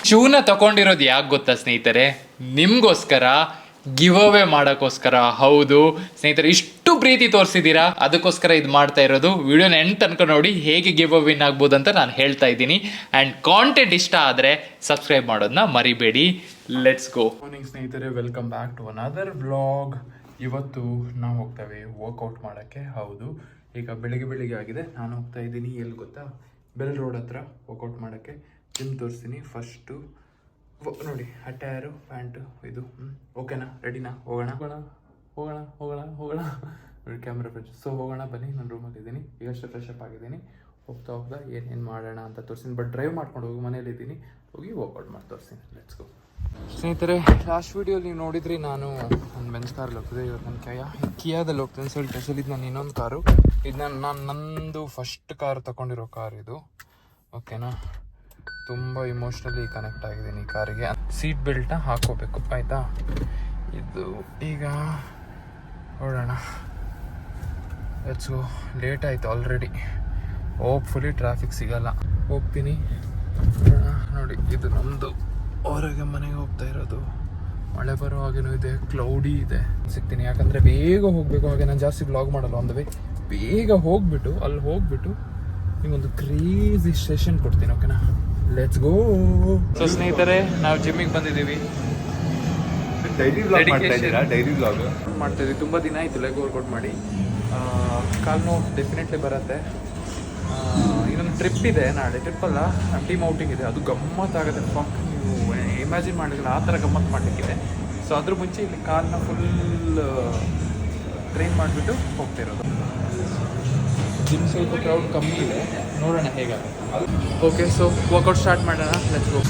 ಶೂನ ತಗೊಂಡಿರೋದು ಯಾಕೆ ಗೊತ್ತಾ ಸ್ನೇಹಿತರೆ, ನಿಮ್ಗೋಸ್ಕರ ಗಿವ್ ಅವೇ ಮಾಡೋಕ್ಕೋಸ್ಕರ. ಹೌದು ಸ್ನೇಹಿತರೆ, ಇಷ್ಟು ಪ್ರೀತಿ ತೋರಿಸಿದ್ದೀರಾ, ಅದಕ್ಕೋಸ್ಕರ ಇದು ಮಾಡ್ತಾ ಇರೋದು. ವಿಡಿಯೋನ ಎಂಡ್ ತನಕ ನೋಡಿ ಹೇಗೆ ಗಿವ್ ಅವೇ ವಿನ್ ಆಗ್ಬೋದು ಅಂತ ನಾನು ಹೇಳ್ತಾ ಇದ್ದೀನಿ. ಆ್ಯಂಡ್ ಕಾಂಟೆಂಟ್ ಇಷ್ಟ ಆದರೆ ಸಬ್ಸ್ಕ್ರೈಬ್ ಮಾಡೋದನ್ನ ಮರಿಬೇಡಿ. Let's go. ಮಾರ್ನಿಂಗ್ ಸ್ನೇಹಿತರೆ, welcome back to another vlog. ಇವತ್ತು ನಾವು ಹೋಗ್ತೇವೆ ವರ್ಕೌಟ್ ಮಾಡೋಕ್ಕೆ. ಹೌದು, ಈಗ ಬೆಳಿಗ್ಗೆ ಆಗಿದೆ. ನಾನು ಹೋಗ್ತಾ ಇದ್ದೀನಿ ಎಲ್ಲಿ ಗೊತ್ತಾ, ಬೆಲ್ ರೋಡ್ ಹತ್ರ ವರ್ಕೌಟ್ ಮಾಡೋಕ್ಕೆ. ಜಿಮ್ ತೋರಿಸ್ತೀನಿ. ಫಸ್ಟು ನೋಡಿ, ಅಟ್ಯಾರು ಪ್ಯಾಂಟು ಇದು ಓಕೆನಾ, ರೆಡಿನಾ? ಹೋಗೋಣ ನೋಡಿ ಕ್ಯಾಮ್ರಾ ಫ್ರೆಂಡ್ಸ್. ಸೊ ಹೋಗೋಣ ಬನ್ನಿ. ನಾನು ರೂಮಲ್ಲಿದ್ದೀನಿ, ಈಗಷ್ಟೇ ಫ್ರೆಶ್ ಅಪ್ ಆಗಿದ್ದೀನಿ. ಹೋಗ್ತಾ ಏನೇನು ಮಾಡೋಣ ಅಂತ ತೋರಿಸ್ತೀನಿ. ಬಟ್ ಡ್ರೈವ್ ಮಾಡ್ಕೊಂಡು ಹೋಗಿ ಮನೇಲಿದ್ದೀನಿ, ಹೋಗಿ ವರ್ಕೌಟ್ ಮಾಡಿ ತೋರಿಸ್ತೀನಿ. Let's go. ಸ್ನೇಹಿತರೆ, ಲಾಸ್ಟ್ ವೀಡಿಯೋಲಿ ನೀವು ನೋಡಿದ್ರಿ, ನಾನು ಒಂದು ಬೆಂಚ್ ಕಾರಲ್ಲಿ ಹೋಗ್ತಿದ್ದೆ. ಇವತ್ತು ನನ್ನ ಕಿಯಾದಲ್ಲಿ ಹೋಗ್ತೀನಿ. ಸ್ವಲ್ಪ ಇದು ನಾನು ಇನ್ನೊಂದು ಕಾರು. ಇದು ನಾನು ನಂದು ಫಸ್ಟ್ ಕಾರ್ ತಗೊಂಡಿರೋ ಕಾರ್ ಇದು. ಓಕೆನಾ, ತುಂಬ ಇಮೋಷ್ನಲಿ ಕನೆಕ್ಟ್ ಆಗಿದ್ದೀನಿ ಈ ಕಾರಿಗೆ. ಸೀಟ್ ಬೆಲ್ಟ್ನ ಹಾಕೋಬೇಕು, ಆಯಿತಾ? ಇದು ಈಗ ನೋಡೋಣ. Let's go. ಲೇಟ್ ಆಯಿತು ಆಲ್ರೆಡಿ. ಹೋಪ್ಫುಲಿ ಟ್ರಾಫಿಕ್ ಸಿಗಲ್ಲ. ಹೋಗ್ತೀನಿ. ನೋಡಿ, ಇದು ನಮ್ಮದು ಹೊರಗೆ ಮನೆಗೆ ಹೋಗ್ತಾ ಇರೋದು. ಮಳೆ ಬರೋ ಹಾಗೇನೂ ಇದೆ, ಕ್ಲೌಡಿ ಇದೆ. ಸಿಗ್ತೀನಿ, ಯಾಕಂದರೆ ಬೇಗ ಹೋಗಬೇಕು. ಹಾಗೆ ನಾನು ಜಾಸ್ತಿ ಬ್ಲಾಗ್ ಮಾಡಲ್ಲ. ಒಂದು ಬೇಗ ಹೋಗ್ಬಿಟ್ಟು ಅಲ್ಲಿ ಹೋಗ್ಬಿಟ್ಟು ನಿಮಗೊಂದು ಕ್ರೇಜಿ ಸೆಷನ್ ಕೊಡ್ತೀನಿ. ಓಕೆನಾ, ಲೆಟ್ಸ್ ಗೋ. ಸೊ ಸ್ನೇಹಿತರೆ, ನಾವು ಜಿಮ್ಮಿಗೆ ಬಂದಿದ್ದೀವಿ. ಡೈಲಿ ವ್ಲಾಗ್ ಮಾಡ್ತಾ ಇದ್ದೀವಿ. ತುಂಬ ದಿನ ಆಯಿತು ಲೆಗ್ ವರ್ಕೌಟ್ ಮಾಡಿ. ಕಾಲು ನೋವು ಡೆಫಿನೆಟ್ಲಿ ಬರುತ್ತೆ. ಇನ್ನೊಂದು ಟ್ರಿಪ್ ಇದೆ ನಾಳೆ. ಟ್ರಿಪ್ಪಲ್ಲ, ಟೀಮ್ ಔಟಿಂಗ್ ಇದೆ. ಅದು ಗಮ್ಮತ್ತಾಗುತ್ತೆ. ಫಕ್, ನೀವು ಇಮ್ಯಾಜಿನ್ ಮಾಡಿದ್ರೆ ಆ ಥರ ಗಮ್ಮತ್ತು ಮಾಡಲಿಕ್ಕಿದೆ. ಸೊ ಅದ್ರ ಮುಂಚೆ ಇಲ್ಲಿ ಕಾಲನ್ನ ಫುಲ್ ಟ್ರೈನ್ ಮಾಡಿಬಿಟ್ಟು ಹೋಗ್ತಿರೋದು. ಜಿಮ್ ಸ್ವಲ್ಪ ಕ್ರೌಡ್ ಕಮ್ಮಿ ಇದೆ, ನೋಡೋಣ ಹೇಗಾಗುತ್ತೆ. ಓಕೆ, ಸೊ ವರ್ಕೌಟ್ ಸ್ಟಾರ್ಟ್ ಮಾಡೋಣ. Let's go.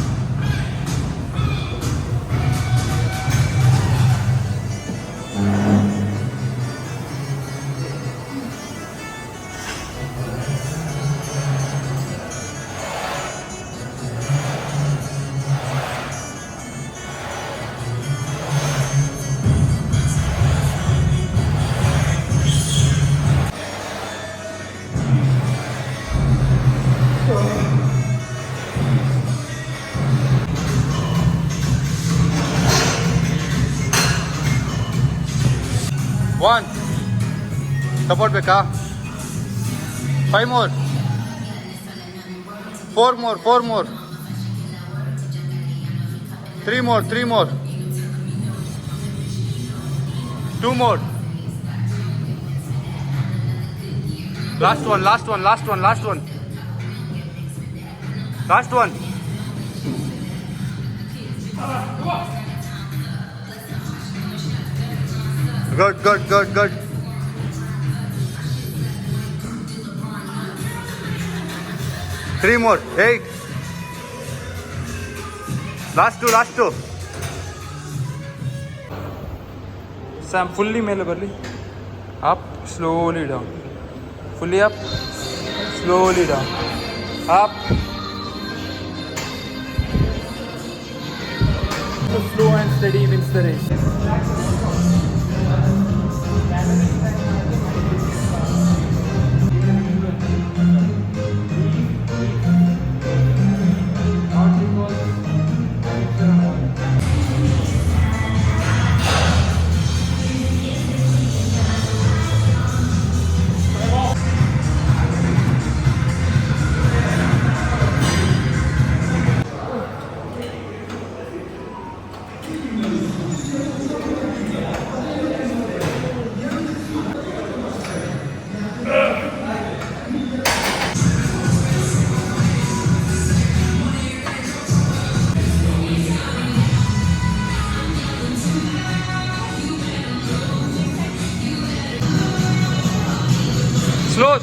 One. Support ಬೇಕಾ? 5 more. 4 more. 3 more. 2 more. Last one. Good. 3 more. 8. Last two. Sam, fully ಮೇಲೆ ಬರಲಿ. Up, slowly down. Fully up, slowly down. Up. So slow and steady wins the race.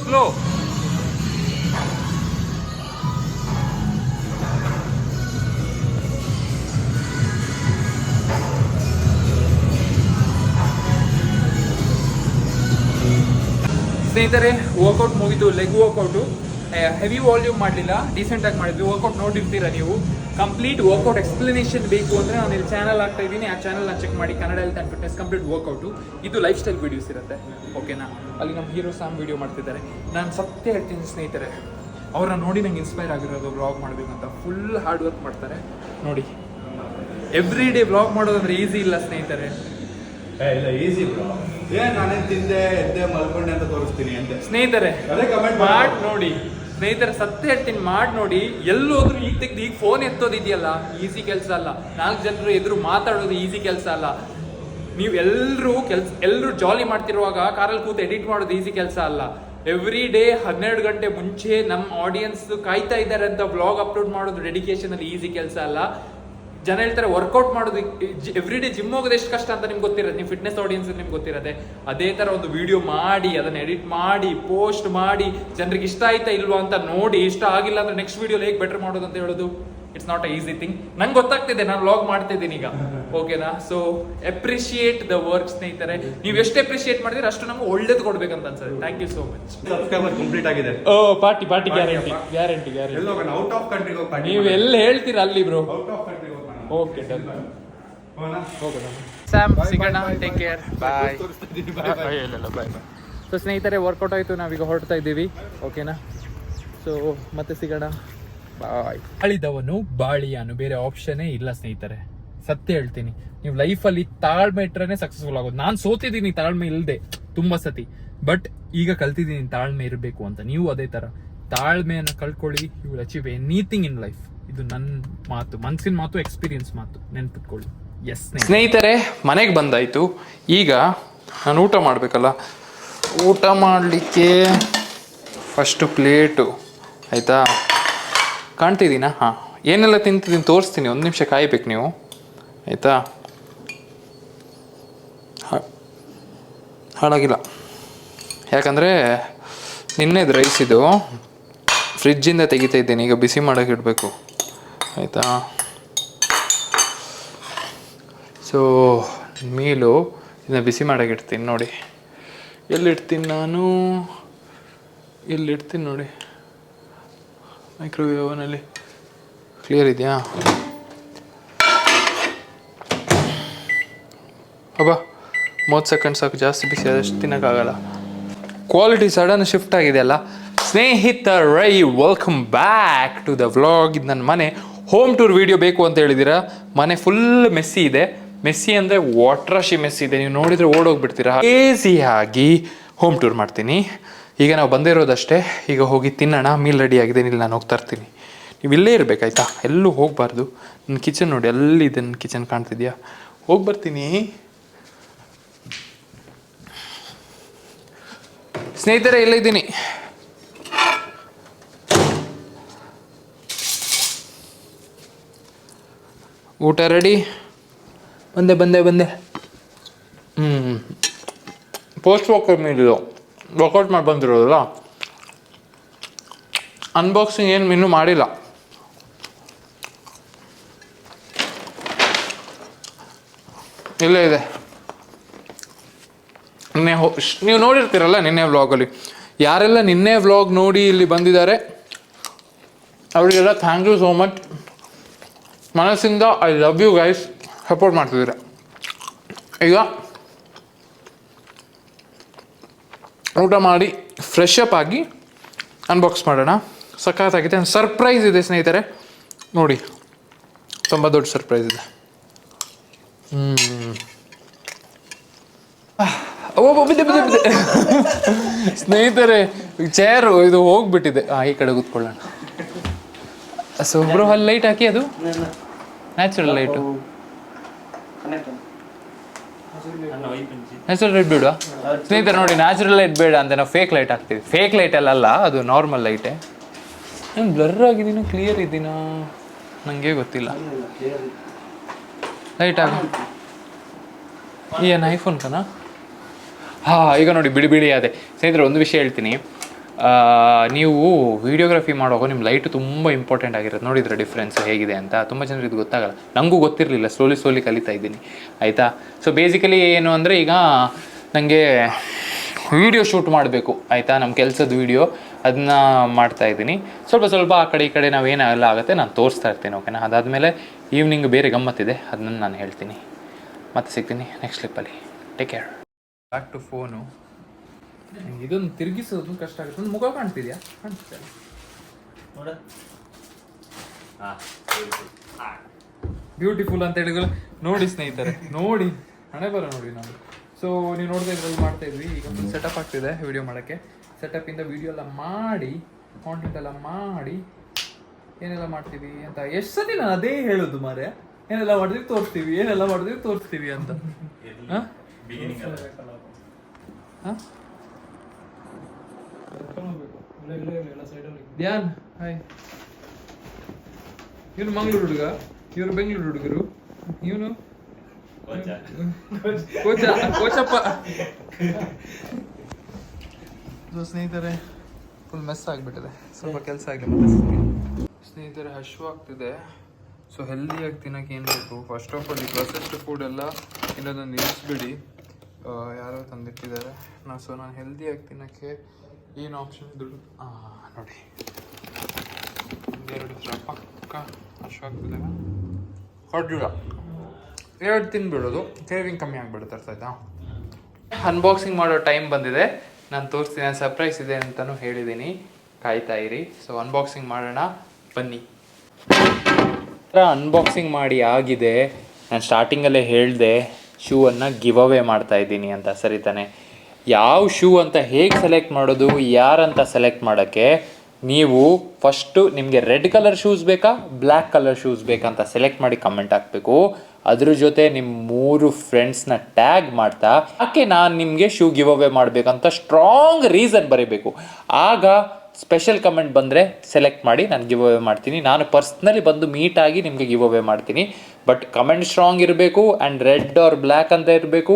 Slow. ಸ್ನೇಹಿತರೆ, workout ಮುಗಿದು. Leg workout heavy volume ಮಾಡಲಿಲ್ಲ, ಡೀಸೆಂಟಾಗಿ ಮಾಡಿದ್ವಿ. Workout ನೋಡಿರ್ತೀರ ನೀವು. Complete workout explanation ಬೇಕು ಅಂದರೆ ನಾನು ಇಲ್ಲಿ ಚಾನಲ್ ಆಗ್ತಾ ಇದ್ದೀನಿ. ಆ ಚಾನಲ್ನ ಚೆಕ್ ಮಾಡಿ. Kannada health and fitness complete workout. ಇದು ಲೈಫ್ ಸ್ಟೈಲ್ ವೀಡಿಯೋಸ್ ಇರುತ್ತೆ. ಓಕೆನಾ, ಅಲ್ಲಿ ನಮ್ಮ ಹೀರೋ ಸಾಮ್ ವೀಡಿಯೋ ಮಾಡ್ತಿದ್ದಾರೆ. ನಾನು ಸತ್ಯ ಹೇಳ್ತೀನಿ ಸ್ನೇಹಿತರೆ, ಅವ್ರನ್ನ ನೋಡಿ ನಂಗೆ ಇನ್ಸ್ಪೈರ್ ಆಗಿರೋದು ವ್ಲಾಗ್ ಮಾಡಬೇಕಂತ. ಫುಲ್ ಹಾರ್ಡ್ ವರ್ಕ್ ಮಾಡ್ತಾರೆ ನೋಡಿ. ಎವ್ರಿ ಡೇ ವ್ಲಾಗ್ ಮಾಡೋದಂದ್ರೆ ಈಸಿ ಇಲ್ಲ ಸ್ನೇಹಿತರೆ. ಇಲ್ಲ ಈಸಿ ಬ್ರೋ. ನಾನೇನು ತಿಂದೆ ಎದ್ದೆ ಮಲ್ಕೊಂಡೆ ಅಂತ ತೋರಿಸ್ತೀನಿ ಅಂತೆ ಸ್ನೇಹಿತರೆ. ಅದೇ ಕಮೆಂಟ್ ಮಾಡಿ ನೋಡಿ ಸ್ನೇಹಿತರೆ, ಸತ್ಯ ಹೇಳ್ತೀನಿ, ಮಾಡಿ ನೋಡಿ. ಎಲ್ಲೋದ್ರು ಈಗ ತೆಗ್ದು ಈಗ ಫೋನ್ ಎತ್ತೋದಿದೆಯಲ್ಲ, ಈಸಿ ಕೆಲಸ ಅಲ್ಲ. 4 ಜನರು ಎದುರು ಮಾತಾಡೋದು ಈಸಿ ಕೆಲಸ ಅಲ್ಲ. ನೀವು ಎಲ್ಲರೂ ಜಾಲಿ ಮಾಡ್ತಿರುವಾಗ ಕಾರಲ್ಲಿ ಕೂತು ಎಡಿಟ್ ಮಾಡೋದು ಈಸಿ ಕೆಲಸ ಅಲ್ಲ. ಎವ್ರಿ ಡೇ 12 ಗಂಟೆ ಮುಂಚೆ ನಮ್ಮ ಆಡಿಯನ್ಸ್ ಕಾಯ್ತಾ ಇದ್ದಾರೆ ಅಂತ ವ್ಲಾಗ್ ಅಪ್ಲೋಡ್ ಮಾಡೋದು ಡೆಡಿಕೇಶನ್ ಅಲ್ಲಿ ಈಸಿ ಕೆಲಸ ಅಲ್ಲ. ಜನ ಹೇಳ್ತಾರೆ ವರ್ಕೌಟ್ ಮಾಡೋದು, ಎವ್ರಿ ಡೇ ಜಿಮ್ ಹೋಗೋದು ಎಷ್ಟು ಕಷ್ಟ ಅಂತ ನಿಮ್ಗೆ ಗೊತ್ತಿರೋದು, ನೀವು ಫಿಟ್ನೆಸ್ ಆಡಿಯನ್ಸ್ ನಿಮ್ಗೆ ಗೊತ್ತಿರೋದೆ. ಅದೇ ತರ ಒಂದು ವಿಡಿಯೋ ಮಾಡಿ ಅದನ್ನ ಎಡಿಟ್ ಮಾಡಿ ಪೋಸ್ಟ್ ಮಾಡಿ ಜನರಿಗೆ ಇಷ್ಟ ಆಯ್ತಾ ಇಲ್ವಾ ಅಂತ ನೋಡಿ, ಇಷ್ಟ ಆಗಿಲ್ಲ ಅಂದ್ರೆ ನೆಕ್ಸ್ಟ್ ವಿಡಿಯೋಲಿ ಹೇಗೆ ಬೆಟರ್ ಮಾಡೋದು ಅಂತ ಹೇಳೋದು it's not a easy thing. ನಂಗೆ ಗೊತ್ತಾಗ್ತಿದೆ, ನಾನು ವ್ಲಾಗ್ ಮಾಡ್ತಿದ್ದೀನಿ ಈಗ, ಓಕೆನಾ? ಸೊ ಅಪ್ರಿಶಿಯೇಟ್ ದ ವರ್ಕ್ ಸ್ನೇಹಿತರೆ. ನೀವು ಎಷ್ಟು ಅಪ್ರಿಶಿಯೇಟ್ ಮಾಡಿದ್ರೆ ಅಷ್ಟು ನಮ್ಗೆ ಒಳ್ಳೇದು ಕೊಡ್ಬೇಕಂತ ಅನ್ಸುತ್ತೆ. Thank you so much. Subscriber complete ಆಗಿದೆ. Party guarantee guarantee guarantee. ಎಲ್ಲೋಗೋಣ? ಔಟ್ ಆಫ್ ಕಂಟ್ರಿಗೆ ಹೋಗಿ ಪಾರ್ಟಿ. ನೀವು ಎಲ್ಲಿ ಹೇಳ್ತೀರಾ ಅಲ್ಲಿ ಬ್ರೋ. ಔಟ್ ಆಫ್ ಕಂಟ್ರಿಗೆ ಹೋಗೋಣ. Okay done. ಸ್ಯಾಮ್ ಸಿಗೋಣ. Take care. ಬಾಯ್. ಇಲ್ಲ ಬಾಯ್ ಬಾಯ್. ಸೊ ಸ್ನೇಹಿತರೆ, ವರ್ಕೌಟ್ ಆಯಿತು, ನಾವೀಗ ಹೊರಡ್ತಾ ಇದ್ದೀವಿ, ಓಕೆನಾ? ಸೊ ಮತ್ತೆ ಸಿಗೋಣ. ಬಾಯ್. ಬಾಳಿದವನು ಬಾಳಿಯಾನು, ಬೇರೆ ಆಪ್ಷನ್ನೇ ಇಲ್ಲ ಸ್ನೇಹಿತರೆ. ಸತ್ಯ ಹೇಳ್ತೀನಿ, ನೀವು ಲೈಫಲ್ಲಿ ತಾಳ್ಮೆ ಇಟ್ರೆ ಸಕ್ಸಸ್ಫುಲ್ ಆಗೋದು. ನಾನು ಸೋತಿದ್ದೀನಿ ತಾಳ್ಮೆ ಇಲ್ಲದೆ ತುಂಬಾ ಸತಿ, ಬಟ್ ಈಗ ಕಲ್ತಿದ್ದೀನಿ ತಾಳ್ಮೆ ಇರಬೇಕು ಅಂತ. ನೀವು ಅದೇ ತರ ತಾಳ್ಮೆಯನ್ನು ಕಳ್ಕೊಳ್ಳಿ. You will achieve anything in life. ಇದು ನನ್ನ ಮಾತು, ಮನ್ಸಿನ ಮಾತು, ಎಕ್ಸ್ಪೀರಿಯನ್ಸ್ ಮಾತು, ನೆನ್ಪಿಟ್ಕೊಳ್ಳಿ. ಎಸ್ ಸ್ನೇಹಿತರೆ, ಮನೆಗೆ ಬಂದಾಯ್ತು. ಈಗ ನಾನು ಊಟ ಮಾಡಬೇಕಲ್ಲ. ಊಟ ಮಾಡಲಿಕ್ಕೆ ಫಸ್ಟು ಪ್ಲೇಟು, ಆಯಿತಾ? ಕಾಣ್ತಿದ್ದೀನಾ? ಹಾಂ, ಏನೆಲ್ಲ ತಿಂತಿದ್ದೀನಿ ತೋರಿಸ್ತೀನಿ. 1 ನಿಮಿಷ ಕಾಯ್ಬೇಕು ನೀವು, ಆಯಿತಾ? ಹಾಳಾಗಿಲ್ಲ, ಯಾಕಂದರೆ ನಿನ್ನೆದು ರೈಸ್ ಇದು ಫ್ರಿಜ್ಜಿಂದ ತೆಗಿತಾ ಇದ್ದೀನಿ. ಈಗ ಬಿಸಿ ಮಾಡೋಕೆ ಇಡಬೇಕು, ಆಯಿತಾ? ಸೊ ಮೀಲು ಇದನ್ನ ಬಿಸಿ ಮಾಡೋಕೆ ಇಡ್ತೀನಿ. ನೋಡಿ ಎಲ್ಲಿಡ್ತೀನಿ ನಾನು, ಇಲ್ಲಿಡ್ತೀನಿ ನೋಡಿ, ಮೈಕ್ರೋವೇವ್ ಓವನಲ್ಲಿ. ಕ್ಲಿಯರ್ ಇದೆಯಾ? ಅಬ್ಬಾ 30 ಸೆಕೆಂಡ್ ಸಾಕು, ಜಾಸ್ತಿ ಬಿಸಿ ಅದಷ್ಟು ತಿನ್ನೋಕ್ಕಾಗಲ್ಲ. ಕ್ವಾಲಿಟಿ ಸಡನ್ ಶಿಫ್ಟ್ ಆಗಿದೆಯಲ್ಲ ಸ್ನೇಹಿತರೈ. Welcome back to the vlog. ಇದು ನನ್ನ ಮನೆ. ಹೋಮ್ ಟೂರ್ ವಿಡಿಯೋ ಬೇಕು ಅಂತ ಹೇಳಿದ್ದೀರಾ. ಮನೆ ಫುಲ್ ಮೆಸ್ಸಿ ಇದೆ. ಮೆಸ್ಸಿ ಅಂದರೆ ವಾಟ್ರಾಶಿ ಮೆಸ್ಸಿ ಇದೆ. ನೀವು ನೋಡಿದರೆ ಓಡೋಗ್ಬಿಡ್ತೀರಾ. ಈಸಿಯಾಗಿ ಹೋಮ್ ಟೂರ್ ಮಾಡ್ತೀನಿ. ಈಗ ನಾವು ಬಂದಿರೋದಷ್ಟೇ. ಈಗ ಹೋಗಿ ತಿನ್ನೋಣ. ಮೀಲ್ ರೆಡಿ ಆಗಿದೆ, ಇಲ್ಲಿ ನಾನು ಹೋಗ್ತಾ ಇರ್ತೀನಿ. ನೀವು ಇಲ್ಲೇ ಇರಬೇಕಾಯ್ತಾ, ಎಲ್ಲೂ ಹೋಗಬಾರ್ದು. ನನ್ನ ಕಿಚನ್ ನೋಡಿ, ಅಲ್ಲಿದೆ ನನ್ನ ಕಿಚನ್, ಕಾಣ್ತಿದ್ಯಾ? ಹೋಗಿ ಬರ್ತೀನಿ ಸ್ನೇಹಿತರೆ. ಇಲ್ಲಿದ್ದೀನಿ. ಊಟ ರೆಡಿ. ಬಂದೆ. ಪೋಸ್ಟ್ ವಾಕರ್ ಮೀಲು ವರ್ಕೌಟ್ ಮಾಡಿ ಬಂದಿರೋದಲ್ಲ. ಅನ್ಬಾಕ್ಸಿಂಗ್ ಏನು ಇನ್ನೂ ಮಾಡಿಲ್ಲ. ಇಲ್ಲೇ ಇದೆ. ನೀವು ನೋಡಿರ್ತೀರಲ್ಲ ನಿನ್ನೆ ವ್ಲಾಗಲ್ಲಿ. ಯಾರೆಲ್ಲ ನಿನ್ನೆ ವ್ಲಾಗ್ ನೋಡಿ ಇಲ್ಲಿ ಬಂದಿದ್ದಾರೆ ಅವರಿಗೆಲ್ಲ ಥ್ಯಾಂಕ್ ಯು ಸೋ ಮಚ್. ಮನಸ್ಸಿಂದ I love you guys. Support ಮಾಡ್ತಿದ್ದೀರ. ಈಗ ಊಟ ಮಾಡಿ ಫ್ರೆಶ್ ಅಪ್ ಆಗಿ ಅನ್ಬಾಕ್ಸ್ ಮಾಡೋಣ. ಸಖತ್ತಾಗಿದೆ. ಸರ್ಪ್ರೈಸ್ ಇದೆ ಸ್ನೇಹಿತರೆ, ನೋಡಿ. ತುಂಬ ದೊಡ್ಡ ಸರ್ಪ್ರೈಸ್ ಇದೆ. ಬಿದ್ದೆ ಸ್ನೇಹಿತರೆ, ಚೇರು ಇದು ಹೋಗ್ಬಿಟ್ಟಿದೆ. ಈ ಕಡೆ ಕೂತ್ಕೊಳ್ಳೋಣ. ಸೊ ಬ್ರೋ, ಅಲ್ಲಿ ಲೈಟ್ ಹಾಕಿ, ಅದು ನ್ಯಾಚುರಲ್ ಲೈಟು. ನ್ಯಾಚುರಲ್ ಲೈಟ್ ಬೇಡ ಸ್ನೇಹಿತರೆ. ನೋಡಿ, ನ್ಯಾಚುರಲ್ ಲೈಟ್ ಬೇಡ ಅಂತ ನಾವು ಫೇಕ್ ಲೈಟ್ ಹಾಕ್ತೀವಿ. ಫೇಕ್ ಲೈಟ್ ಅಲ್ಲ, ಅದು ನಾರ್ಮಲ್ ಲೈಟೇ. ಏನು ಬ್ಲರ್ ಆಗಿದ್ದೀನೋ ಕ್ಲಿಯರ್ ಇದ್ದೀನೋ ನನಗೆ ಗೊತ್ತಿಲ್ಲ. ಲೈಟ್ ಆಗ ಏನು ಐಫೋನ್ ಕನಾ? ಹಾಂ, ಈಗ ನೋಡಿ ಬಿಡಿ ಅದೇ. ಸ್ನೇಹಿತರೆ, ಒಂದು ವಿಷಯ ಹೇಳ್ತೀನಿ. ನೀವು ವಿಡಿಯೋಗ್ರಫಿ ಮಾಡುವಾಗ ನಿಮ್ಮ ಲೈಟು ತುಂಬ ಇಂಪಾರ್ಟೆಂಟ್ ಆಗಿರೋದು. ನೋಡಿದ್ರೆ ಡಿಫ್ರೆನ್ಸ್ ಹೇಗಿದೆ ಅಂತ. ತುಂಬ ಜನರಿಗೆ ಇದು ಗೊತ್ತಾಗಲ್ಲ. ನನಗೂ ಗೊತ್ತಿರಲಿಲ್ಲ. ಸ್ಲೋಲಿ ಕಲಿತಾ ಇದ್ದೀನಿ, ಆಯಿತಾ? ಸೊ ಬೇಸಿಕಲಿ ಏನು ಅಂದರೆ, ಈಗ ನನಗೆ ವೀಡಿಯೋ ಶೂಟ್ ಮಾಡಬೇಕು, ಆಯಿತಾ? ನಮ್ಮ ಕೆಲಸದ ವೀಡಿಯೋ ಅದನ್ನ ಮಾಡ್ತಾಯಿದ್ದೀನಿ. ಸ್ವಲ್ಪ ಆ ಕಡೆ ಈ ಕಡೆ ನಾವು ಏನೆಲ್ಲ ಆಗುತ್ತೆ ನಾನು ತೋರಿಸ್ತಾ ಇರ್ತೀನಿ, ಓಕೆನಾ? ಅದಾದಮೇಲೆ ಈವ್ನಿಂಗ್ ಬೇರೆ ಗಮ್ಮತ್ತಿದೆ, ಅದನ್ನು ನಾನು ಹೇಳ್ತೀನಿ. ಮತ್ತೆ ಸಿಗ್ತೀನಿ ನೆಕ್ಸ್ಟ್ ಕ್ಲಿಪ್ಪಲ್ಲಿ. Take care. Back to phone. ಇದೊಂದು ತಿರುಗಿಸೋದು ಕಷ್ಟ ಆಗುತ್ತೆ. ಒಂದು ಮುಖ ಕಾಣ್ತಿದ್ಯಾ? ಕಾಣಿಸ್ತಾ ಬ್ಯೂಟಿಫುಲ್ ಅಂತ ಹೇಳಿದ್ರೆ ನೋಡಿ ಸ್ನೇಹಿತರೆ, ನೋಡಿ ಹಣೆ ಬರ ನೋಡಿ ನಾವು. ಸೊ ನೀವು ನೋಡ್ತಾ ಇದ್ರಲ್ಲಿ ಮಾಡ್ತಾ ಇದ್ವಿ, ಈಗ ಫುಲ್ ಸೆಟಪ್ ಆಗ್ತಿದೆ ವಿಡಿಯೋ ಮಾಡೋಕ್ಕೆ. ಸೆಟಪ್ಪಿಂದ ವಿಡಿಯೋ ಎಲ್ಲ ಮಾಡಿ ಕಾಂಟೆಂಟ್ ಎಲ್ಲ ಮಾಡಿ ಏನೆಲ್ಲ ಮಾಡ್ತೀವಿ ಅಂತ ಎಷ್ಟು ಸತಿ ನಾನು ಅದೇ ಹೇಳೋದು ಮಾರೆ, ಏನೆಲ್ಲ ಮಾಡಿದ್ವಿ ತೋರಿಸ್ತೀವಿ, ಏನೆಲ್ಲ ಮಾಡಿದ್ವಿ ತೋರಿಸ್ತೀವಿ ಅಂತ. ಧ್ಯಾನ್ ಹಾಯ್. ಇವನು ಮಂಗಳೂರು ಹುಡುಗ, ಇವರು ಬೆಂಗಳೂರು ಹುಡುಗರು, ಇವನು ಕೋಚಪ್ಪ. ಸ್ನೇಹಿತರೆ ಫುಲ್ ಮೆಸ್ ಆಗಿಬಿಟ್ಟಿದೆ, ಸ್ವಲ್ಪ ಕೆಲಸ ಆಗಲಿ ಮತ್ತೆ. ಸ್ನೇಹಿತರೆ ಹಶ್ವಾಗ್ತಿದೆ, ಸೊ ಹೆಲ್ದಿಯಾಗಿ ತಿನ್ನೋಕೆ ಏನು ಬೇಕು? ಫಸ್ಟ್ ಆಫ್ ಆಲ್ ಈ ಪ್ರೊಸೆಸ್ಡ್ ಫುಡ್ ಎಲ್ಲ ಇನ್ನೊಂದು ನಿಲ್ಲಿಸ್ಬಿಡಿ, ಯಾರೋ ತಂದಿಟ್ಟಿದ್ದಾರೆ. ನಾನು ಹೆಲ್ದಿಯಾಗಿ ತಿನ್ನೋಕ್ಕೆ ಏನು ಆಪ್ಷನ್ ಇದ್ರು ನೋಡಿ, ಒಂದೆರಡು ಪಕ್ಕ ಹಶ್ವಾಗ್ತಿದೆ. ಹೊಡ್ಜುಳ 2 ತಿನ್ಬಿಡೋದು, ಕ್ರೇವಿಂಗ್ ಕಮ್ಮಿ ಆಗಿಬಿಡುತ್ತೆ, ಅರ್ಥ ಆಯ್ತಾ? ಅನ್ಬಾಕ್ಸಿಂಗ್ ಮಾಡೋ ಟೈಮ್ ಬಂದಿದೆ, ನಾನು ತೋರಿಸ್ತೀನಿ. ಸರ್ಪ್ರೈಸ್ ಇದೆ ಅಂತಲೂ ಹೇಳಿದ್ದೀನಿ, ಕಾಯ್ತಾ ಇರಿ. ಸೊ ಅನ್ಬಾಕ್ಸಿಂಗ್ ಮಾಡೋಣ ಬನ್ನಿ. ಅನ್ಬಾಕ್ಸಿಂಗ್ ಮಾಡಿ ಆಗಿದೆ. ನಾನು ಸ್ಟಾರ್ಟಿಂಗಲ್ಲೇ ಹೇಳಿದೆ ಶೂವನ್ನು ಗಿವ್ ಅವೇ ಮಾಡ್ತಾ ಇದ್ದೀನಿ ಅಂತ, ಸರಿ ತಾನೆ? ಯಾವ ಶೂ ಅಂತ ಹೇಗೆ ಸೆಲೆಕ್ಟ್ ಮಾಡೋದು, ಯಾರಂತ ಸೆಲೆಕ್ಟ್ ಮಾಡೋಕ್ಕೆ, ನೀವು ಫಸ್ಟು ನಿಮಗೆ ರೆಡ್ ಕಲರ್ ಶೂಸ್ ಬೇಕಾ ಬ್ಲ್ಯಾಕ್ ಕಲರ್ ಶೂಸ್ ಬೇಕಾ ಅಂತ ಸೆಲೆಕ್ಟ್ ಮಾಡಿ ಕಮೆಂಟ್ ಹಾಕಬೇಕು. ಅದ್ರ ಜೊತೆ ನಿಮ್ಮ 3 ಫ್ರೆಂಡ್ಸ್ನ ಟ್ಯಾಗ್ ಮಾಡ್ತಾ ಯಾಕೆ ನಾನು ನಿಮಗೆ ಶೂ ಗಿವ್ ಅವೇ ಮಾಡಬೇಕಂತ ಸ್ಟ್ರಾಂಗ್ ರೀಸನ್ ಬರೀಬೇಕು. ಆಗ ಸ್ಪೆಷಲ್ ಕಮೆಂಟ್ ಬಂದರೆ ಸೆಲೆಕ್ಟ್ ಮಾಡಿ ನಾನು ಗಿವ್ ಅವೇ ಮಾಡ್ತೀನಿ. ನಾನು ಪರ್ಸ್ನಲಿ ಬಂದು ಮೀಟ್ ಆಗಿ ನಿಮಗೆ ಗಿವ್ ಅವೇ ಮಾಡ್ತೀನಿ. ಬಟ್ ಕಮೆಂಟ್ ಸ್ಟ್ರಾಂಗ್ ಇರಬೇಕು ಆ್ಯಂಡ್ ರೆಡ್ ಆರ್ ಬ್ಲ್ಯಾಕ್ ಅಂತ ಇರಬೇಕು.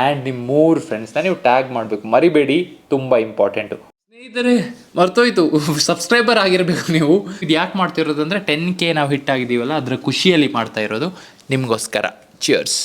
ಆ್ಯಂಡ್ ನಿಮ್ಮ 3 ಫ್ರೆಂಡ್ಸ್ನ ನೀವು ಟ್ಯಾಗ್ ಮಾಡಬೇಕು, ಮರಿಬೇಡಿ, ತುಂಬ ಇಂಪಾರ್ಟೆಂಟು. ಸ್ನೇಹಿತರೆ ಮರ್ತೋಯ್ತು, ಸಬ್ಸ್ಕ್ರೈಬರ್ ಆಗಿರಬೇಕು ನೀವು. ಇದು ಯಾಕೆ ಮಾಡ್ತಿರೋದು ಅಂದರೆ 10K ನಾವು ಹಿಟ್ ಆಗಿದ್ದೀವಲ್ಲ, ಅದರ ಖುಷಿಯಲ್ಲಿ ಮಾಡ್ತಾ ಇರೋದು ನಿಮಗೋಸ್ಕರ. ಚಿಯರ್ಸ್.